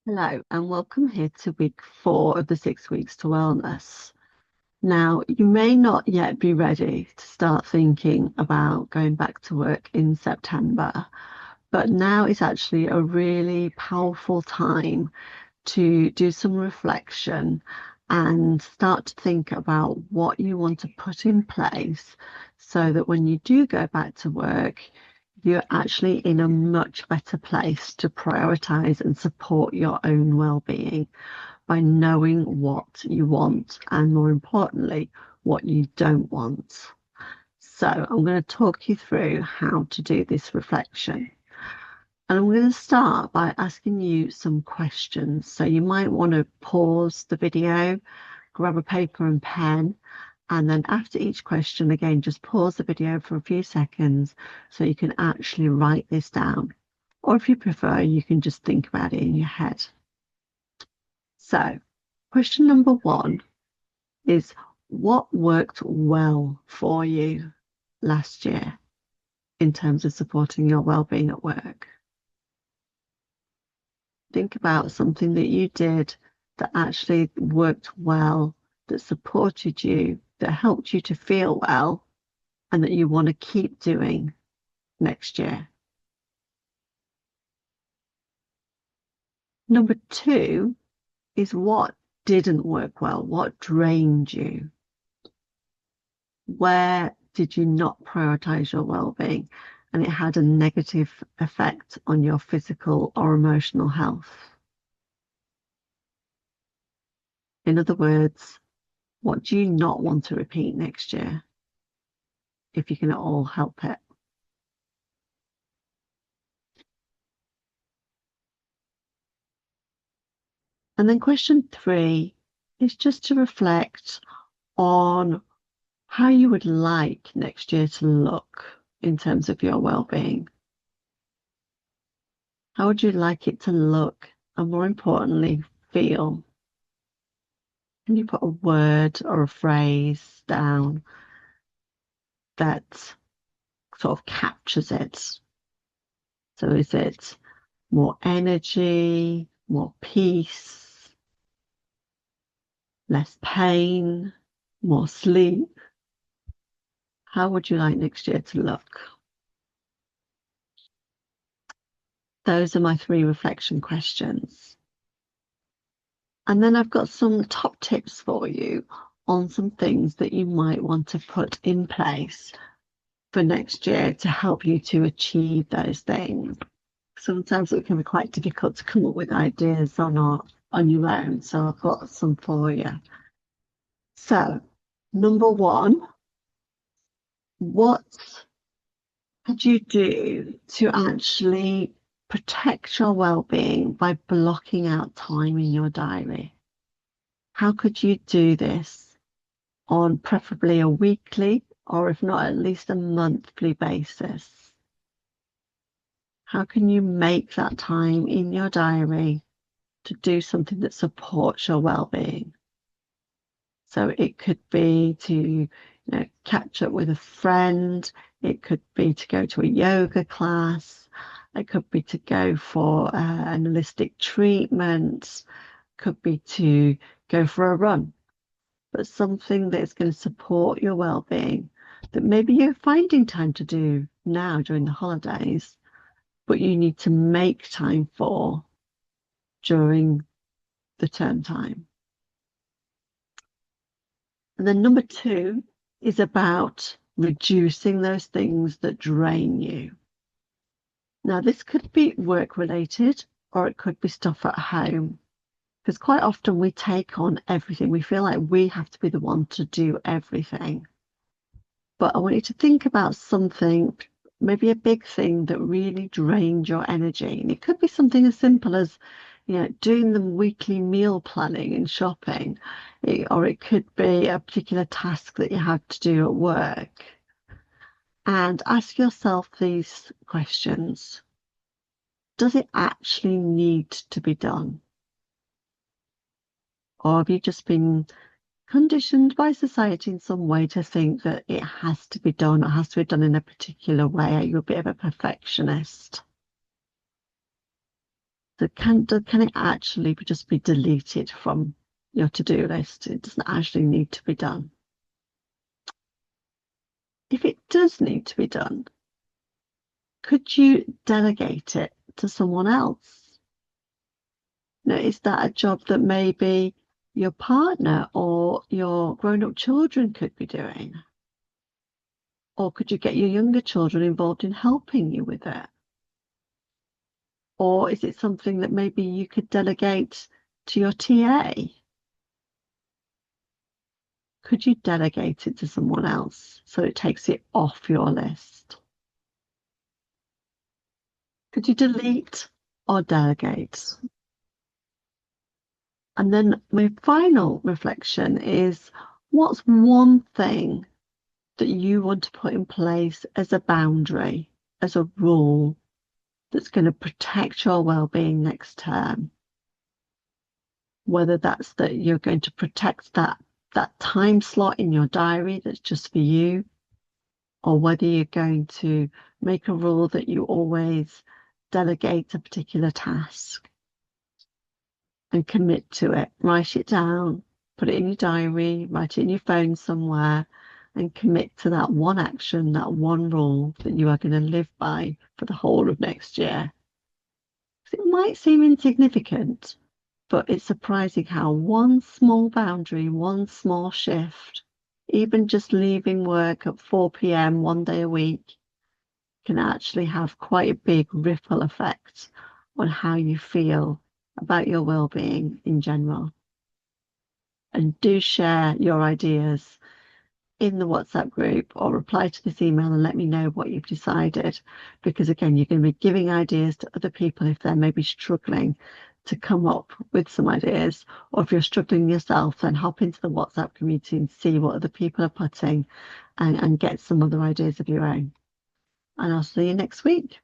Hello and welcome here to week 4 of the 6 weeks to wellness. Now, you may not yet be ready to start thinking about going back to work in September, but now is actually a really powerful time to do some reflection and start to think about what you want to put in place so that when you do go back to work, you're actually in a much better place to prioritize and support your own well-being by knowing what you want and, more importantly, what you don't want. So I'm going to talk you through how to do this reflection. And I'm going to start by asking you some questions. So you might want to pause the video, grab a paper and pen, and then after each question, again, just pause the video for a few seconds so you can actually write this down. Or if you prefer, you can just think about it in your head. So, question number 1 is, what worked well for you last year in terms of supporting your well-being at work? Think about something that you did that actually worked well, that supported you, that helped you to feel well, and that you want to keep doing next year. Number 2 is, what didn't work well? What drained you? Where did you not prioritize your well-being and it had a negative effect on your physical or emotional health? In other words, what do you not want to repeat next year if you can at all help it? And then question 3 is just to reflect on how you would like next year to look in terms of your well-being. How would you like it to look, and more importantly, feel? Can you put a word or a phrase down that sort of captures it? So is it more energy, more peace, less pain, more sleep? How would you like next year to look? Those are my 3 reflection questions. And then I've got some top tips for you on some things that you might want to put in place for next year to help you to achieve those things. Sometimes it can be quite difficult to come up with ideas on your own, so I've got some for you. So, number 1, what could you do to actually protect your well-being by blocking out time in your diary? How could you do this on preferably a weekly, or if not, at least a monthly basis? How can you make that time in your diary to do something that supports your well-being? So it could be to, catch up with a friend. It could be to go to a yoga class. It could be to go for an holistic treatment. Could be to go for a run. But something that's going to support your well-being that maybe you're finding time to do now during the holidays, but you need to make time for during the term time. And then number 2 is about reducing those things that drain you. Now, this could be work related, or it could be stuff at home, because quite often we take on everything. We feel like we have to be the one to do everything. But I want you to think about something, maybe a big thing that really drained your energy. And it could be something as simple as, doing the weekly meal planning and shopping, or it could be a particular task that you have to do at work. And ask yourself these questions. Does it actually need to be done? Or have you just been conditioned by society in some way to think that it has to be done or has to be done in a particular way? Are you a bit of a perfectionist? So can it actually just be deleted from your to-do list? It doesn't actually need to be done. If it does need to be done, could you delegate it to someone else? Now, is that a job that maybe your partner or your grown-up children could be doing? Or could you get your younger children involved in helping you with it? Or is it something that maybe you could delegate to your TA? Could you delegate it to someone else so it takes it off your list? Could you delete or delegate? And then my final reflection is, what's one thing that you want to put in place as a boundary, as a rule that's going to protect your well-being next term? Whether that's that you're going to protect that time slot in your diary that's just for you, or whether you're going to make a rule that you always delegate a particular task and commit to it. Write it down, put it in your diary, write it in your phone somewhere, and commit to that one action, that one rule that you are going to live by for the whole of next year. It might seem insignificant, but it's surprising how one small boundary, one small shift, even just leaving work at 4 p.m. one day a week, can actually have quite a big ripple effect on how you feel about your well-being in general. And do share your ideas in the WhatsApp group or reply to this email and let me know what you've decided. Because again, you're going to be giving ideas to other people if they're maybe struggling to come up with some ideas. Or if you're struggling yourself, then hop into the WhatsApp community and see what other people are putting and get some other ideas of your own. And I'll see you next week.